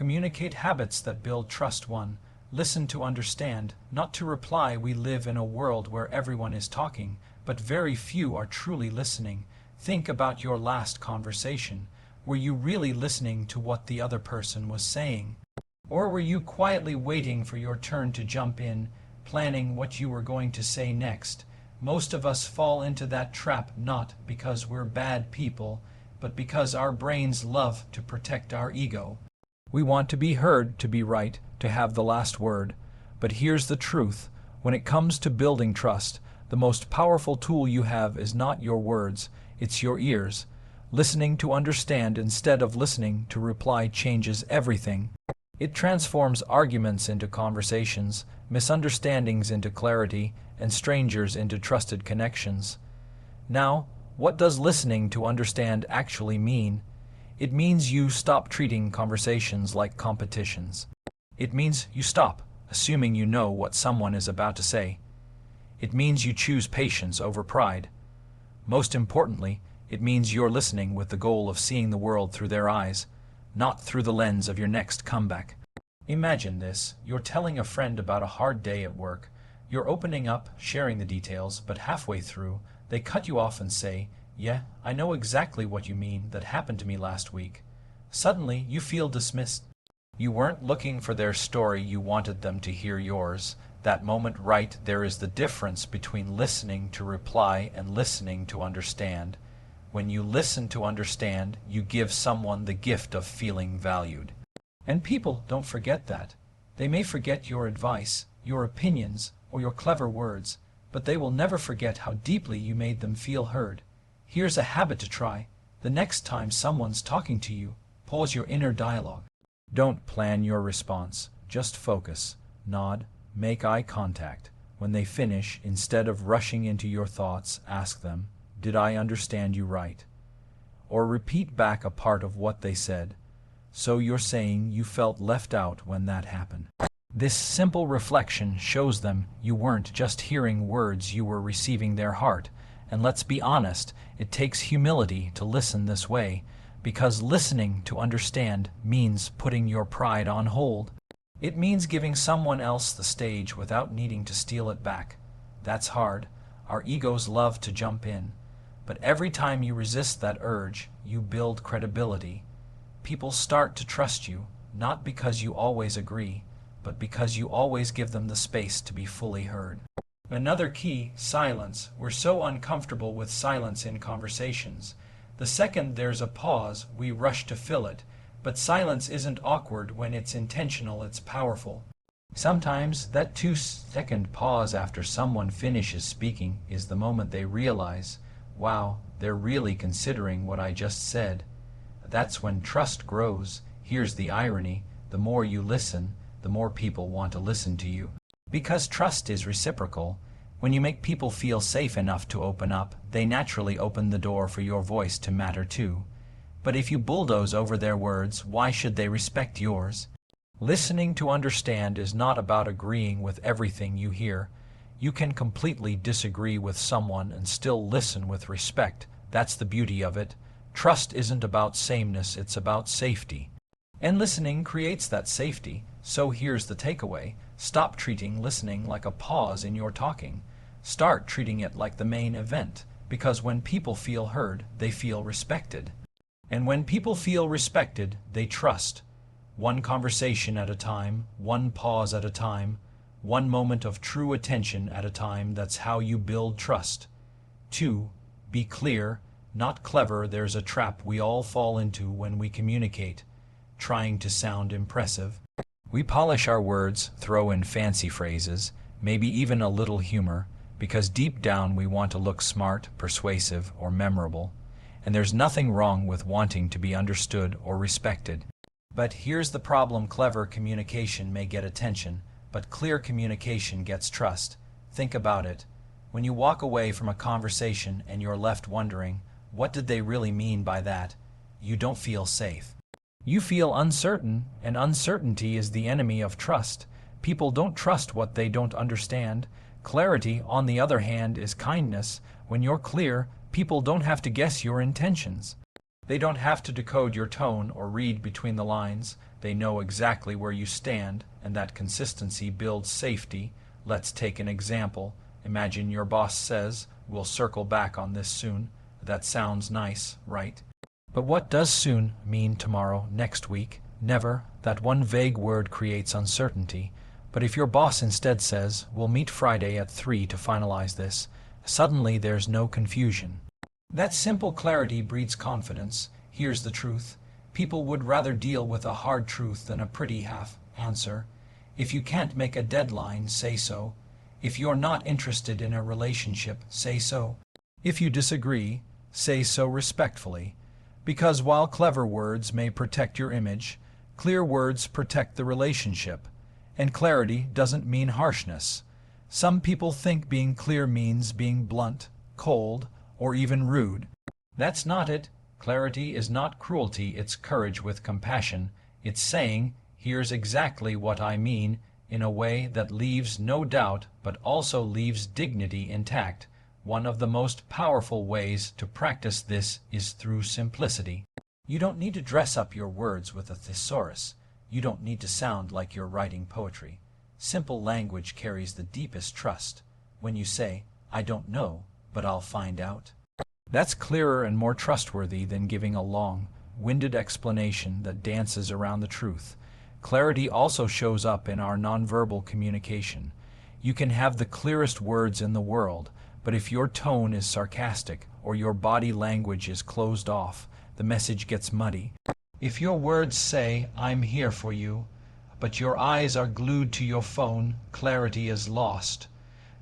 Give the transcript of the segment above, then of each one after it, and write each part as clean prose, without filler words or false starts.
Communicate habits that build trust. 1. Listen to understand, not to reply. We live in a world where everyone is talking, but very few are truly listening. Think about your last conversation. Were you really listening to what the other person was saying? Or were you quietly waiting for your turn to jump in, planning what you were going to say next? Most of us fall into that trap not because we're bad people, but because our brains love to protect our ego. We want to be heard, to be right, to have the last word. But here's the truth. When it comes to building trust, the most powerful tool you have is not your words, it's your ears. Listening to understand instead of listening to reply changes everything. It transforms arguments into conversations, misunderstandings into clarity, and strangers into trusted connections. Now, what does listening to understand actually mean? It means you stop treating conversations like competitions. It means you stop assuming you know what someone is about to say. It means you choose patience over pride. Most importantly, it means you're listening with the goal of seeing the world through their eyes, not through the lens of your next comeback. Imagine this. You're telling a friend about a hard day at work. You're opening up, sharing the details, but halfway through, they cut you off and say, "Yeah, I know exactly what you mean. That happened to me last week." Suddenly, you feel dismissed. You weren't looking for their story, you wanted them to hear yours. That moment right there is the difference between listening to reply and listening to understand. When you listen to understand, you give someone the gift of feeling valued. And people don't forget that. They may forget your advice, your opinions, or your clever words, but they will never forget how deeply you made them feel heard. Here's a habit to try. The next time someone's talking to you, pause your inner dialogue. Don't plan your response. Just focus, nod, make eye contact. When they finish, instead of rushing into your thoughts, ask them, "Did I understand you right?" Or repeat back a part of what they said. So you're saying you felt left out when that happened. This simple reflection shows them you weren't just hearing words, you were receiving their heart. And let's be honest, it takes humility to listen this way, because listening to understand means putting your pride on hold. It means giving someone else the stage without needing to steal it back. That's hard. Our egos love to jump in. But every time you resist that urge, you build credibility. People start to trust you, not because you always agree, but because you always give them the space to be fully heard. Another key, silence. We're so uncomfortable with silence in conversations. The second there's a pause, we rush to fill it. But silence isn't awkward when it's intentional, it's powerful. Sometimes that 2-second pause after someone finishes speaking is the moment they realize, wow, they're really considering what I just said. That's when trust grows. Here's the irony. The more you listen, the more people want to listen to you. Because trust is reciprocal. When you make people feel safe enough to open up, they naturally open the door for your voice to matter too. But if you bulldoze over their words, why should they respect yours? Listening to understand is not about agreeing with everything you hear. You can completely disagree with someone and still listen with respect. That's the beauty of it. Trust isn't about sameness, it's about safety. And listening creates that safety. So here's the takeaway. Stop treating listening like a pause in your talking. Start treating it like the main event. Because when people feel heard, they feel respected. And when people feel respected, they trust. One conversation at a time, one pause at a time, one moment of true attention at a time. That's how you build trust. 2. Be clear, not clever. There's a trap we all fall into when we communicate, trying to sound impressive. We polish our words, throw in fancy phrases, maybe even a little humor, because deep down we want to look smart, persuasive, or memorable. And there's nothing wrong with wanting to be understood or respected. But here's the problem. Clever communication may get attention, but clear communication gets trust. Think about it. When you walk away from a conversation and you're left wondering, what did they really mean by that? You don't feel safe. You feel uncertain, and uncertainty is the enemy of trust. People don't trust what they don't understand. Clarity, on the other hand, is kindness. When you're clear, people don't have to guess your intentions. They don't have to decode your tone or read between the lines. They know exactly where you stand, and that consistency builds safety. Let's take an example. Imagine your boss says, "We'll circle back on this soon." That sounds nice, right? But what does soon mean tomorrow, next week? Never. That one vague word creates uncertainty. But if your boss instead says, "We'll meet Friday at 3 to finalize this," suddenly there's no confusion. That simple clarity breeds confidence. Here's the truth. People would rather deal with a hard truth than a pretty half answer. If you can't make a deadline, say so. If you're not interested in a relationship, say so. If you disagree, say so respectfully. Because while clever words may protect your image, clear words protect the relationship. And clarity doesn't mean harshness. Some people think being clear means being blunt, cold, or even rude. That's not it. Clarity is not cruelty, it's courage with compassion. It's saying, "Here's exactly what I mean," in a way that leaves no doubt but also leaves dignity intact. One of the most powerful ways to practice this is through simplicity. You don't need to dress up your words with a thesaurus. You don't need to sound like you're writing poetry. Simple language carries the deepest trust. When you say, "I don't know, but I'll find out," that's clearer and more trustworthy than giving a long, winded explanation that dances around the truth. Clarity also shows up in our nonverbal communication. You can have the clearest words in the world, but if your tone is sarcastic or your body language is closed off, the message gets muddy. If your words say, "I'm here for you," but your eyes are glued to your phone, clarity is lost.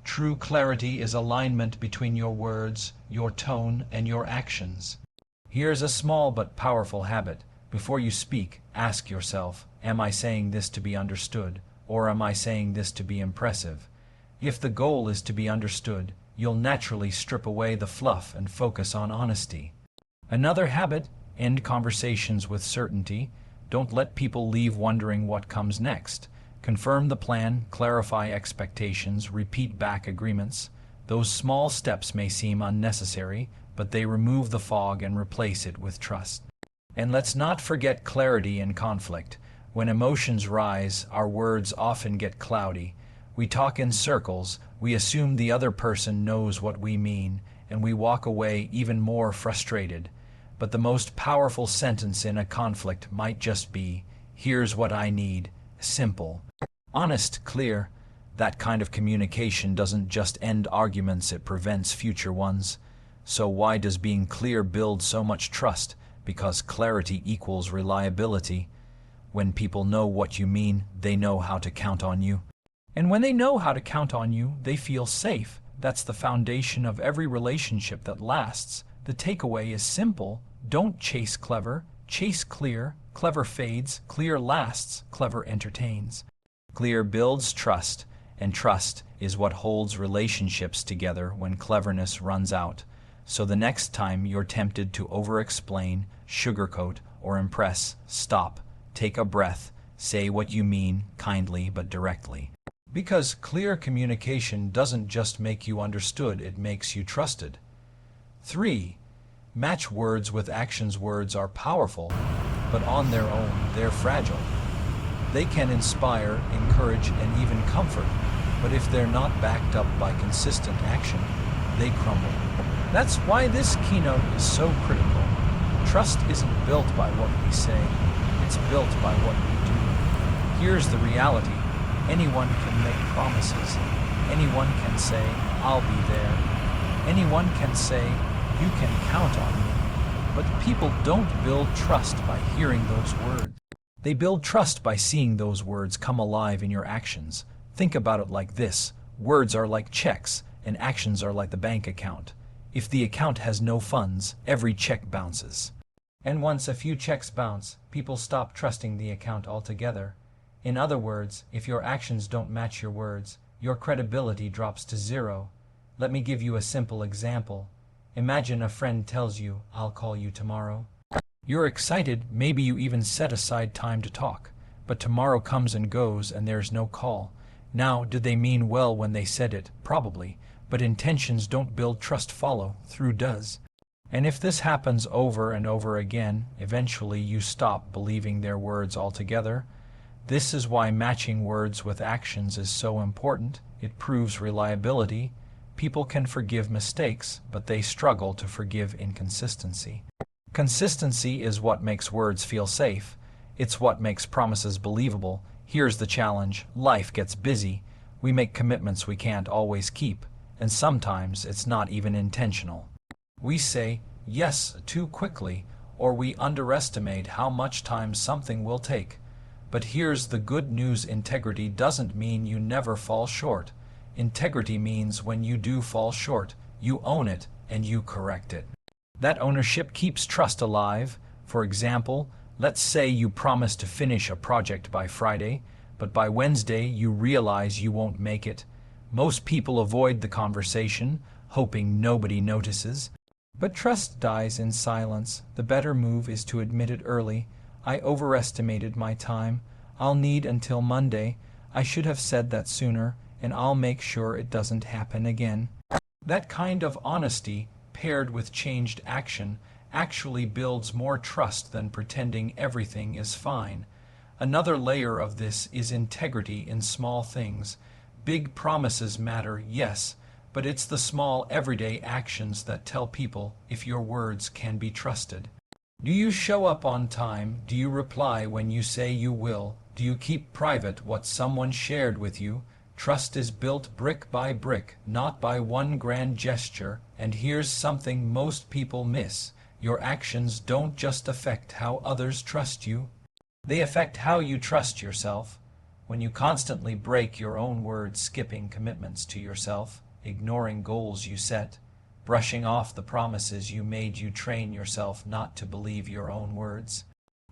True clarity is alignment between your words, your tone, and your actions. Here's a small but powerful habit. Before you speak, ask yourself, "Am I saying this to be understood, or am I saying this to be impressive?" If the goal is to be understood, you'll naturally strip away the fluff and focus on honesty. Another habit, end conversations with certainty. Don't let people leave wondering what comes next. Confirm the plan, clarify expectations, repeat back agreements. Those small steps may seem unnecessary, but they remove the fog and replace it with trust. And let's not forget clarity in conflict. When emotions rise, our words often get cloudy. We talk in circles, we assume the other person knows what we mean, and we walk away even more frustrated. But the most powerful sentence in a conflict might just be, "Here's what I need." Simple. Honest, clear. That kind of communication doesn't just end arguments, it prevents future ones. So why does being clear build so much trust? Because clarity equals reliability. When people know what you mean, they know how to count on you. And when they know how to count on you, they feel safe. That's the foundation of every relationship that lasts. The takeaway is simple. Don't chase clever, chase clear. Clever fades, clear lasts, clever entertains. Clear builds trust, and trust is what holds relationships together when cleverness runs out. So the next time you're tempted to over-explain, sugarcoat, or impress, stop, take a breath, say what you mean, kindly but directly. Because clear communication doesn't just make you understood, it makes you trusted. 3. Match words with actions. Words are powerful, but on their own, they're fragile. They can inspire, encourage, and even comfort, but if they're not backed up by consistent action, they crumble. That's why this keynote is so critical. Trust isn't built by what we say, it's built by what we do. Here's the reality. Anyone can make promises. Anyone can say, "I'll be there." Anyone can say, "You can count on me." But people don't build trust by hearing those words. They build trust by seeing those words come alive in your actions. Think about it like this. Words are like checks, and actions are like the bank account. If the account has no funds, every check bounces. And once a few checks bounce, people stop trusting the account altogether. In other words, if your actions don't match your words, your credibility drops to zero. Let me give you a simple example. Imagine a friend tells you, "I'll call you tomorrow." You're excited, maybe you even set aside time to talk. But tomorrow comes and goes and there's no call. Now, did they mean well when they said it? Probably. But intentions don't build trust, follow through does. And if this happens over and over again, eventually you stop believing their words altogether. This is why matching words with actions is so important. It proves reliability. People can forgive mistakes, but they struggle to forgive inconsistency. Consistency is what makes words feel safe. It's what makes promises believable. Here's the challenge. Life gets busy. We make commitments we can't always keep, and sometimes it's not even intentional. We say yes too quickly, or we underestimate how much time something will take. But here's the good news: integrity doesn't mean you never fall short. Integrity means when you do fall short, you own it and you correct it. That ownership keeps trust alive. For example, let's say you promise to finish a project by Friday, but by Wednesday you realize you won't make it. Most people avoid the conversation, hoping nobody notices. But trust dies in silence. The better move is to admit it early. I overestimated my time. I'll need until Monday. I should have said that sooner, and I'll make sure it doesn't happen again. That kind of honesty, paired with changed action, actually builds more trust than pretending everything is fine. Another layer of this is integrity in small things. Big promises matter, yes, but it's the small everyday actions that tell people if your words can be trusted. Do you show up on time? Do you reply when you say you will? Do you keep private what someone shared with you? Trust is built brick by brick, not by one grand gesture. And here's something most people miss. Your actions don't just affect how others trust you. They affect how you trust yourself. When you constantly break your own word, skipping commitments to yourself, ignoring goals you set, brushing off the promises you made, you train yourself not to believe your own words.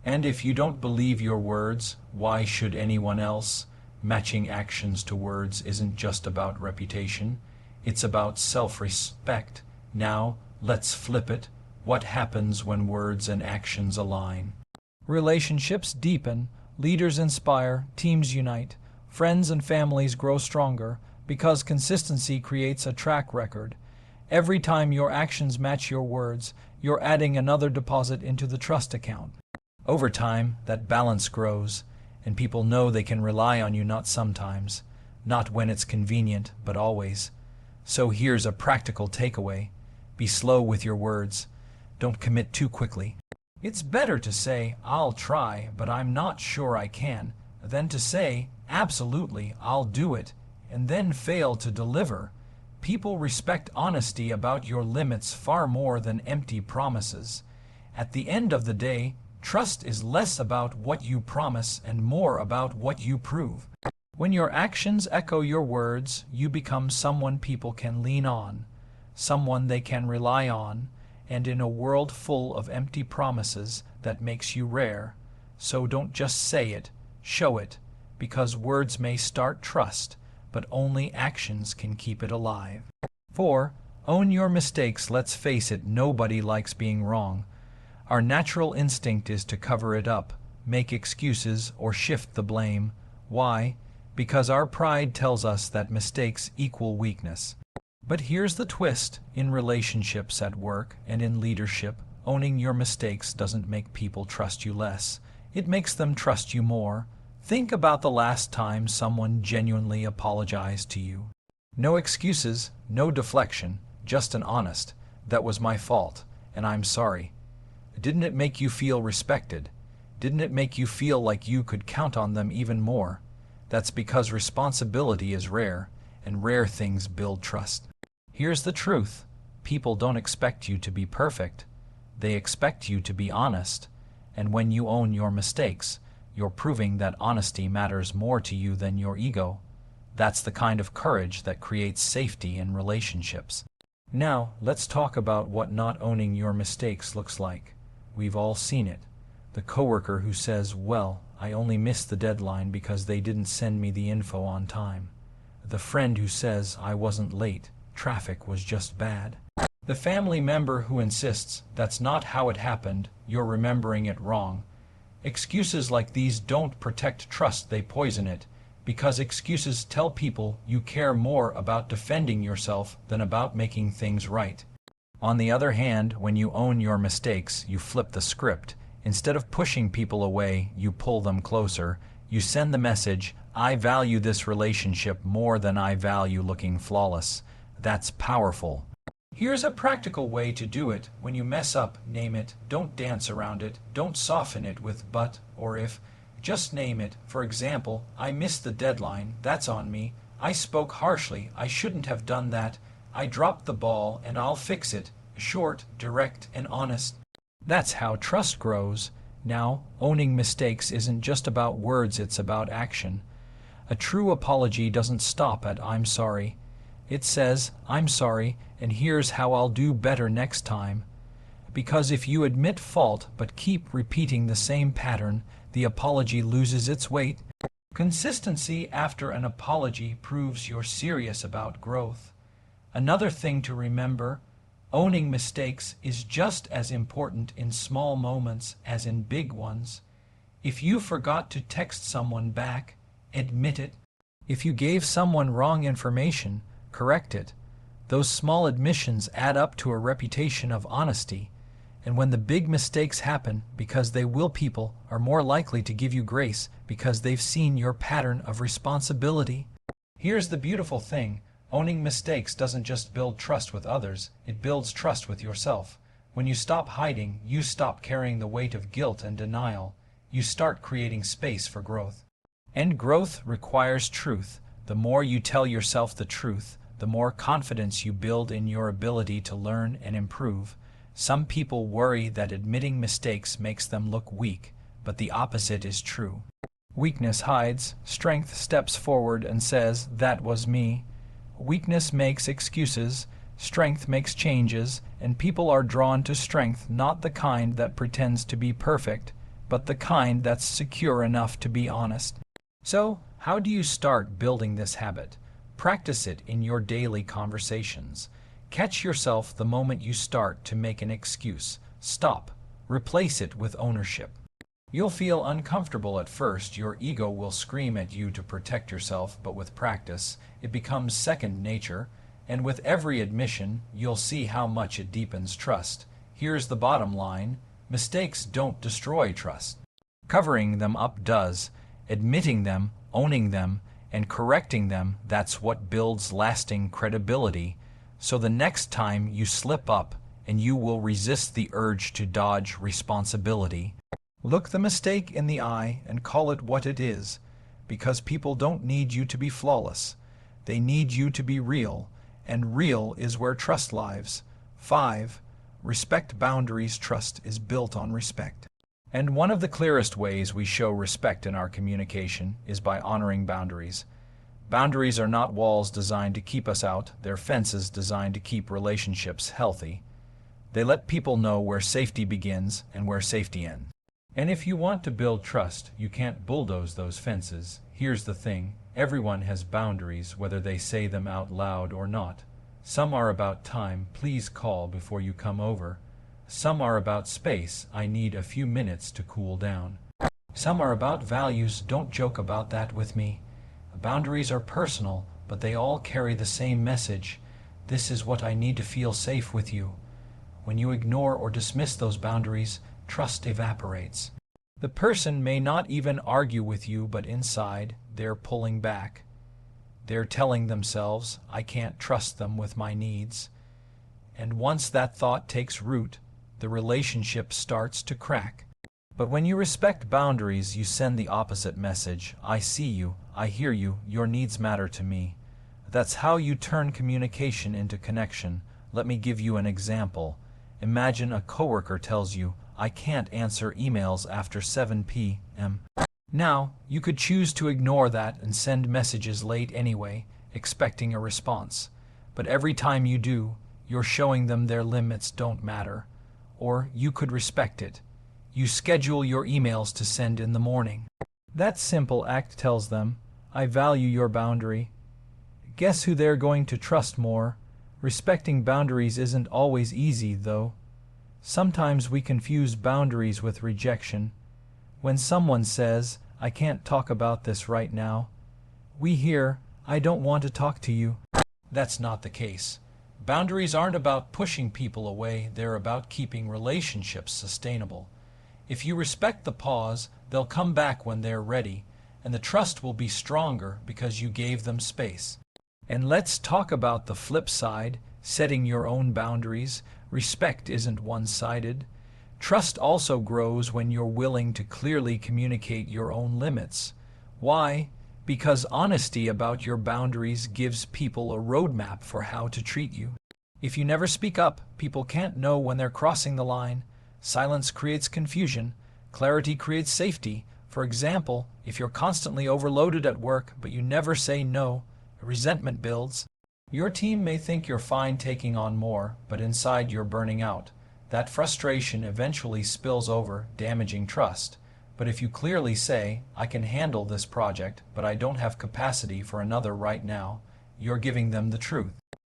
And if you don't believe your words, why should anyone else? Matching actions to words isn't just about reputation. It's about self-respect. Now, let's flip it. What happens when words and actions align? Relationships deepen, leaders inspire, teams unite, friends and families grow stronger, because consistency creates a track record. Every time your actions match your words, you're adding another deposit into the trust account. Over time, that balance grows, and people know they can rely on you, not sometimes, not when it's convenient, but always. So here's a practical takeaway. Be slow with your words. Don't commit too quickly. It's better to say, I'll try, but I'm not sure I can, than to say, absolutely, I'll do it, and then fail to deliver. People respect honesty about your limits far more than empty promises. At the end of the day, trust is less about what you promise and more about what you prove. When your actions echo your words, you become someone people can lean on, someone they can rely on, and in a world full of empty promises, that makes you rare. So don't just say it, show it, because words may start trust, but only actions can keep it alive. 4. Own your mistakes. Let's face it, nobody likes being wrong. Our natural instinct is to cover it up, make excuses, or shift the blame. Why? Because our pride tells us that mistakes equal weakness. But here's the twist. In relationships, at work, and in leadership, owning your mistakes doesn't make people trust you less. It makes them trust you more. Think about the last time someone genuinely apologized to you. No excuses, no deflection, just an honest, "That was my fault, and I'm sorry." Didn't it make you feel respected? Didn't it make you feel like you could count on them even more? That's because responsibility is rare, and rare things build trust. Here's the truth. People don't expect you to be perfect. They expect you to be honest. And when you own your mistakes, you're proving that honesty matters more to you than your ego. That's the kind of courage that creates safety in relationships. Now, let's talk about what not owning your mistakes looks like. We've all seen it. The coworker who says, "Well, I only missed the deadline because they didn't send me the info on time." The friend who says, "I wasn't late. Traffic was just bad." The family member who insists, "That's not how it happened. You're remembering it wrong." Excuses like these don't protect trust, they poison it, because excuses tell people you care more about defending yourself than about making things right. On the other hand, when you own your mistakes, you flip the script. Instead of pushing people away, you pull them closer. You send the message, I value this relationship more than I value looking flawless. That's powerful. Here's a practical way to do it. When you mess up, name it. Don't dance around it. Don't soften it with but or if. Just name it. For example, I missed the deadline. That's on me. I spoke harshly. I shouldn't have done that. I dropped the ball and I'll fix it. Short, direct, and honest. That's how trust grows. Now, owning mistakes isn't just about words, it's about action. A true apology doesn't stop at I'm sorry. It says, I'm sorry, and here's how I'll do better next time. Because if you admit fault but keep repeating the same pattern, the apology loses its weight. Consistency after an apology proves you're serious about growth. Another thing to remember, owning mistakes is just as important in small moments as in big ones. If you forgot to text someone back, admit it. If you gave someone wrong information, correct it. Those small admissions add up to a reputation of honesty. And when the big mistakes happen, because they will, people are more likely to give you grace because they've seen your pattern of responsibility. Here's the beautiful thing. Owning mistakes doesn't just build trust with others, it builds trust with yourself. When you stop hiding, you stop carrying the weight of guilt and denial. You start creating space for growth. And growth requires truth. The more you tell yourself the truth, the more confidence you build in your ability to learn and improve. Some people worry that admitting mistakes makes them look weak, but the opposite is true. Weakness hides, strength steps forward and says, that was me. Weakness makes excuses, strength makes changes, and people are drawn to strength, not the kind that pretends to be perfect, but the kind that's secure enough to be honest. So, how do you start building this habit? Practice it in your daily conversations. Catch yourself the moment you start to make an excuse. Stop. Replace it with ownership. You'll feel uncomfortable at first. Your ego will scream at you to protect yourself, but with practice, it becomes second nature, and with every admission, you'll see how much it deepens trust. Here's the bottom line. Mistakes don't destroy trust. Covering them up does. Admitting them, owning them, and correcting them, that's what builds lasting credibility. So the next time you slip up, and you will resist the urge to dodge responsibility. Look the mistake in the eye and call it what it is, because people don't need you to be flawless. They need you to be real, and real is where trust lives. 5. Respect boundaries. Trust is built on respect. And one of the clearest ways we show respect in our communication is by honoring boundaries. Boundaries are not walls designed to keep us out, they're fences designed to keep relationships healthy. They let people know where safety begins and where safety ends. And if you want to build trust, you can't bulldoze those fences. Here's the thing, everyone has boundaries, whether they say them out loud or not. Some are about time, please call before you come over. Some are about space, I need a few minutes to cool down. Some are about values, don't joke about that with me. Boundaries are personal, but they all carry the same message. This is what I need to feel safe with you. When you ignore or dismiss those boundaries, trust evaporates. The person may not even argue with you, but inside, they're pulling back. They're telling themselves, I can't trust them with my needs. And once that thought takes root, the relationship starts to crack. But when you respect boundaries, you send the opposite message. I see you, I hear you, your needs matter to me. That's how you turn communication into connection. Let me give you an example. Imagine a coworker tells you, I can't answer emails after 7 p.m. Now, you could choose to ignore that and send messages late anyway, expecting a response. But every time you do, you're showing them their limits don't matter. Or you could respect it. You schedule your emails to send in the morning. That simple act tells them, I value your boundary. Guess who they're going to trust more? Respecting boundaries isn't always easy, though. Sometimes we confuse boundaries with rejection. When someone says, I can't talk about this right now, we hear, I don't want to talk to you. That's not the case. Boundaries aren't about pushing people away, they're about keeping relationships sustainable. If you respect the pause, they'll come back when they're ready, and the trust will be stronger because you gave them space. And let's talk about the flip side, setting your own boundaries. Respect isn't one-sided. Trust also grows when you're willing to clearly communicate your own limits. Why? Because honesty about your boundaries gives people a roadmap for how to treat you. If you never speak up, people can't know when they're crossing the line. Silence creates confusion. Clarity creates safety. For example, if you're constantly overloaded at work but you never say no, resentment builds. Your team may think you're fine taking on more, but inside you're burning out. That frustration eventually spills over, damaging trust. But if you clearly say, I can handle this project, but I don't have capacity for another right now, you're giving them the truth.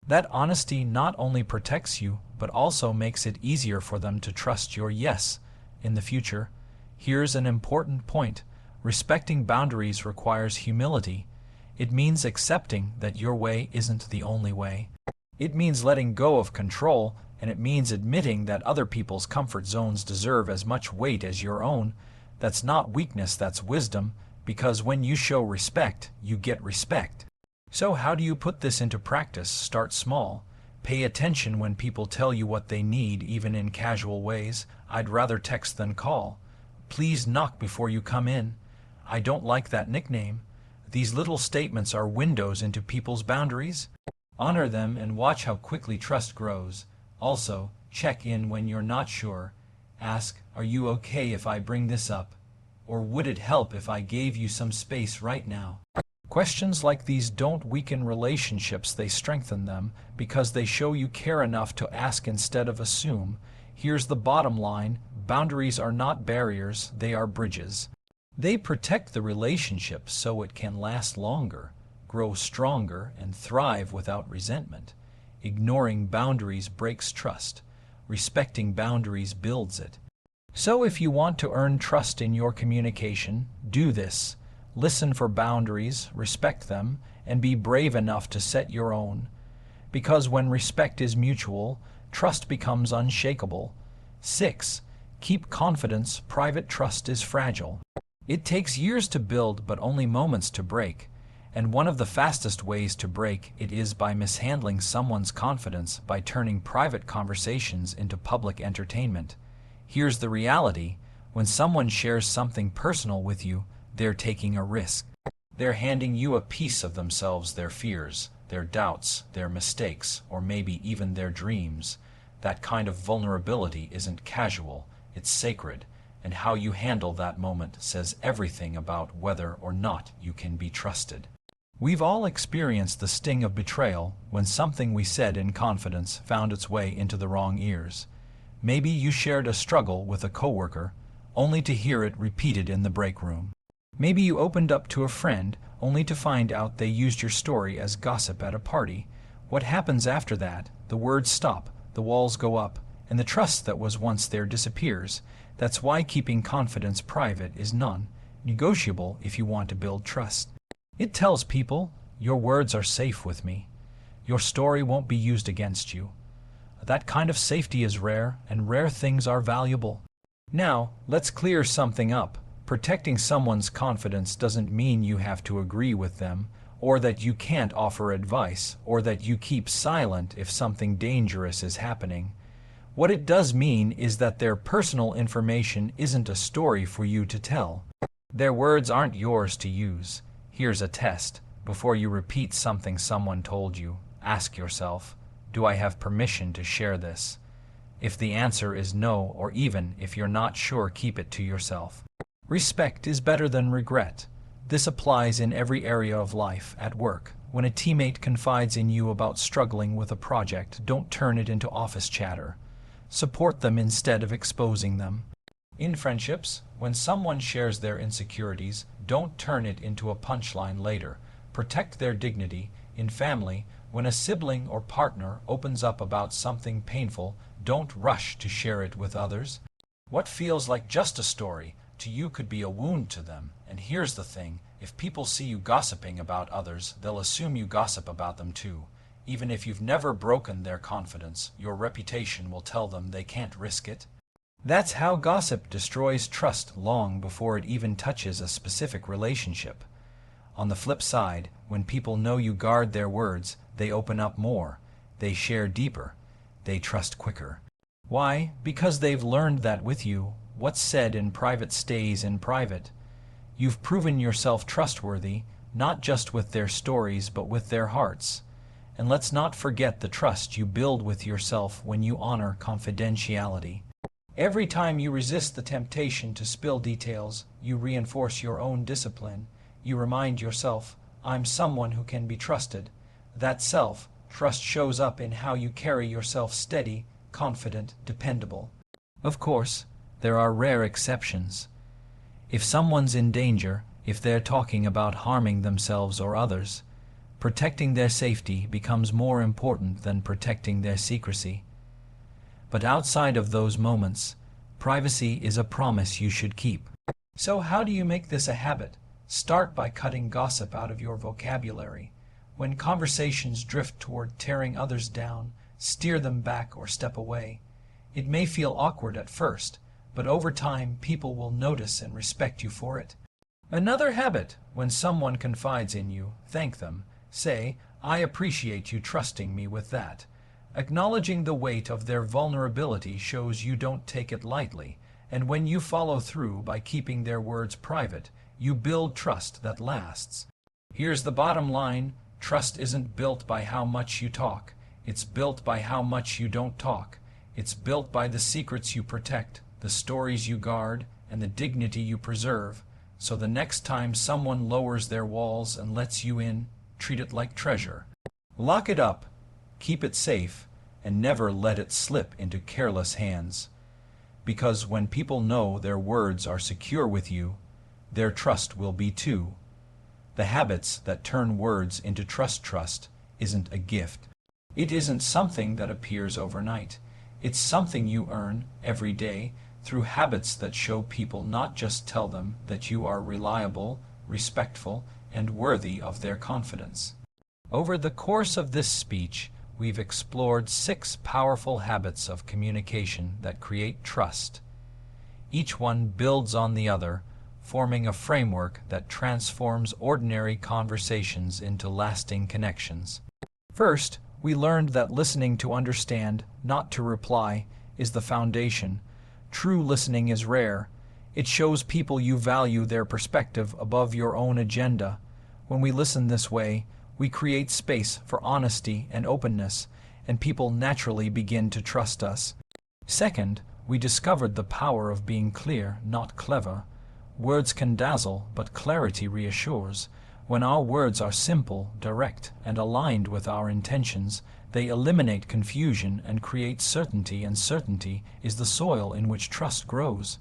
That honesty not only protects you, but also makes it easier for them to trust your yes in the future. Here's an important point. Respecting boundaries requires humility. It means accepting that your way isn't the only way. It means letting go of control, and it means admitting that other people's comfort zones deserve as much weight as your own. That's not weakness, that's wisdom, because when you show respect, you get respect. So how do you put this into practice? Start small. Pay attention when people tell you what they need, even in casual ways. I'd rather text than call. Please knock before you come in. I don't like that nickname. These little statements are windows into people's boundaries. Honor them and watch how quickly trust grows. Also, check in when you're not sure. Ask, are you okay if I bring this up? Or would it help if I gave you some space right now? Questions like these don't weaken relationships, they strengthen them, because they show you care enough to ask instead of assume. Here's the bottom line: boundaries are not barriers, they are bridges. They protect the relationship so it can last longer, grow stronger, and thrive without resentment. Ignoring boundaries breaks trust. Respecting boundaries builds it. So if you want to earn trust in your communication, do this. Listen for boundaries, respect them, and be brave enough to set your own. Because when respect is mutual, trust becomes unshakable. 6. Keep confidence. Private trust is fragile. It takes years to build, but only moments to break. And one of the fastest ways to break it is by mishandling someone's confidence, by turning private conversations into public entertainment. Here's the reality: when someone shares something personal with you, they're taking a risk. They're handing you a piece of themselves, their fears, their doubts, their mistakes, or maybe even their dreams. That kind of vulnerability isn't casual, it's sacred, and how you handle that moment says everything about whether or not you can be trusted. We've all experienced the sting of betrayal when something we said in confidence found its way into the wrong ears. Maybe you shared a struggle with a coworker, only to hear it repeated in the break room. Maybe you opened up to a friend, only to find out they used your story as gossip at a party. What happens after that? The words stop, the walls go up, and the trust that was once there disappears. That's why keeping confidence private is non-negotiable if you want to build trust. It tells people, your words are safe with me. Your story won't be used against you. That kind of safety is rare, and rare things are valuable. Now, let's clear something up. Protecting someone's confidence doesn't mean you have to agree with them, or that you can't offer advice, or that you keep silent if something dangerous is happening. What it does mean is that their personal information isn't a story for you to tell. Their words aren't yours to use. Here's a test. Before you repeat something someone told you, ask yourself, do I have permission to share this? If the answer is no, or even if you're not sure, keep it to yourself. Respect is better than regret. This applies in every area of life. At work, when a teammate confides in you about struggling with a project, don't turn it into office chatter. Support them instead of exposing them. In friendships, when someone shares their insecurities, don't turn it into a punchline later. Protect their dignity. In family, when a sibling or partner opens up about something painful, don't rush to share it with others. What feels like just a story to you could be a wound to them. And here's the thing, if people see you gossiping about others, they'll assume you gossip about them too. Even if you've never broken their confidence, your reputation will tell them they can't risk it. That's how gossip destroys trust long before it even touches a specific relationship. On the flip side, when people know you guard their words, they open up more, they share deeper, they trust quicker. Why? Because they've learned that with you, what's said in private stays in private. You've proven yourself trustworthy, not just with their stories, but with their hearts. And let's not forget the trust you build with yourself when you honor confidentiality. Every time you resist the temptation to spill details, you reinforce your own discipline. You remind yourself, I'm someone who can be trusted. That self-trust shows up in how you carry yourself steady, confident, dependable. Of course, there are rare exceptions. If someone's in danger, if they're talking about harming themselves or others, protecting their safety becomes more important than protecting their secrecy. But outside of those moments, privacy is a promise you should keep. So how do you make this a habit? Start by cutting gossip out of your vocabulary. When conversations drift toward tearing others down, steer them back or step away. It may feel awkward at first, but over time people will notice and respect you for it. Another habit: when someone confides in you, thank them. Say, I appreciate you trusting me with that. Acknowledging the weight of their vulnerability shows you don't take it lightly, and when you follow through by keeping their words private, you build trust that lasts. Here's the bottom line: trust isn't built by how much you talk. It's built by how much you don't talk. It's built by the secrets you protect, the stories you guard, and the dignity you preserve. So the next time someone lowers their walls and lets you in, treat it like treasure. Lock it up, keep it safe, and never let it slip into careless hands. Because when people know their words are secure with you, their trust will be too. The habits that turn words into trust isn't a gift. It isn't something that appears overnight. It's something you earn every day through habits that show people, not just tell them, that you are reliable, respectful, and worthy of their confidence. Over the course of this speech, we've explored 6 powerful habits of communication that create trust. Each one builds on the other, forming a framework that transforms ordinary conversations into lasting connections. First, we learned that listening to understand, not to reply, is the foundation. True listening is rare. It shows people you value their perspective above your own agenda. When we listen this way, we create space for honesty and openness, and people naturally begin to trust us. Second, we discovered the power of being clear, not clever. Words can dazzle, but clarity reassures. When our words are simple, direct, and aligned with our intentions, they eliminate confusion and create certainty, and certainty is the soil in which trust grows.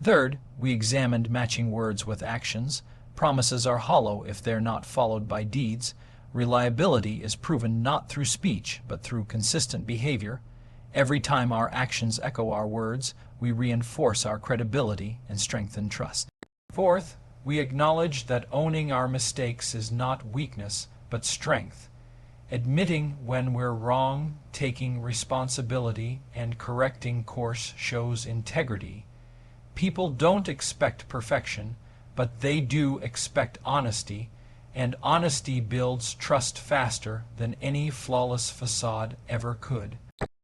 Third, we examined matching words with actions. Promises are hollow if they're not followed by deeds. Reliability is proven not through speech, but through consistent behavior. Every time our actions echo our words, we reinforce our credibility and strengthen trust. Fourth, we acknowledge that owning our mistakes is not weakness, but strength. Admitting when we're wrong, taking responsibility, and correcting course shows integrity. People don't expect perfection, but they do expect honesty, and honesty builds trust faster than any flawless facade ever could.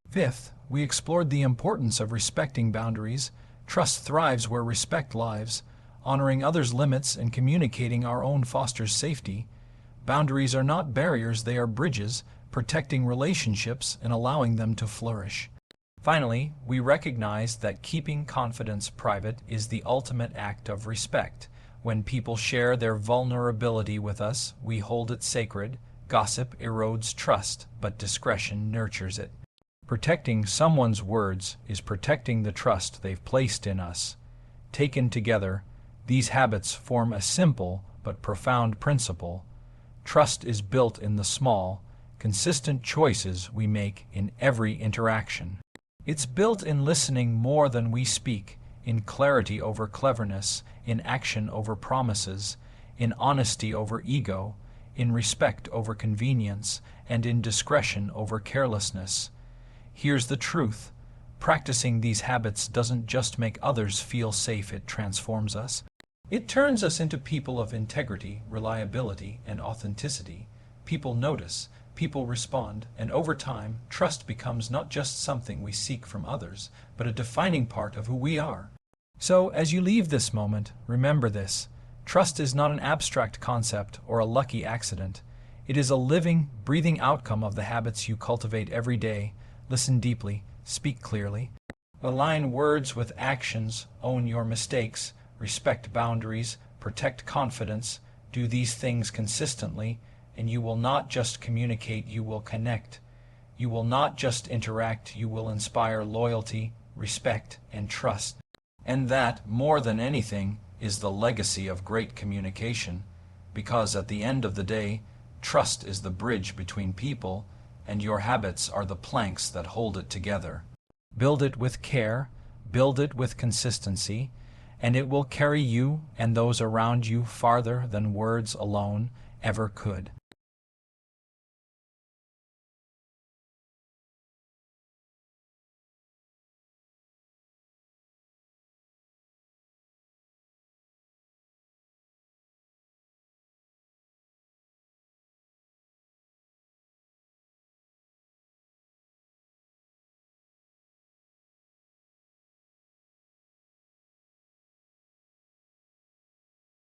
Fifth, we explored the importance of respecting boundaries. Trust thrives where respect lives. Honoring others' limits and communicating our own fosters safety. Boundaries are not barriers, they are bridges, protecting relationships and allowing them to flourish. Finally, we recognize that keeping confidence private is the ultimate act of respect. When people share their vulnerability with us, we hold it sacred. Gossip erodes trust, but discretion nurtures it. Protecting someone's words is protecting the trust they've placed in us. Taken together, these habits form a simple but profound principle. Trust is built in the small, consistent choices we make in every interaction. It's built in listening more than we speak, in clarity over cleverness, in action over promises, in honesty over ego, in respect over convenience, and in discretion over carelessness. Here's the truth. Practicing these habits doesn't just make others feel safe, it transforms us. It turns us into people of integrity, reliability, and authenticity. People notice, people respond, and over time, trust becomes not just something we seek from others, but a defining part of who we are. So, as you leave this moment, remember this. Trust is not an abstract concept or a lucky accident. It is a living, breathing outcome of the habits you cultivate every day. Listen deeply, speak clearly, align words with actions, own your mistakes, respect boundaries, protect confidence. Do these things consistently, and you will not just communicate, you will connect. You will not just interact, you will inspire loyalty, respect, and trust. And that, more than anything, is the legacy of great communication, because at the end of the day, trust is the bridge between people, and your habits are the planks that hold it together. Build it with care, build it with consistency, and it will carry you and those around you farther than words alone ever could.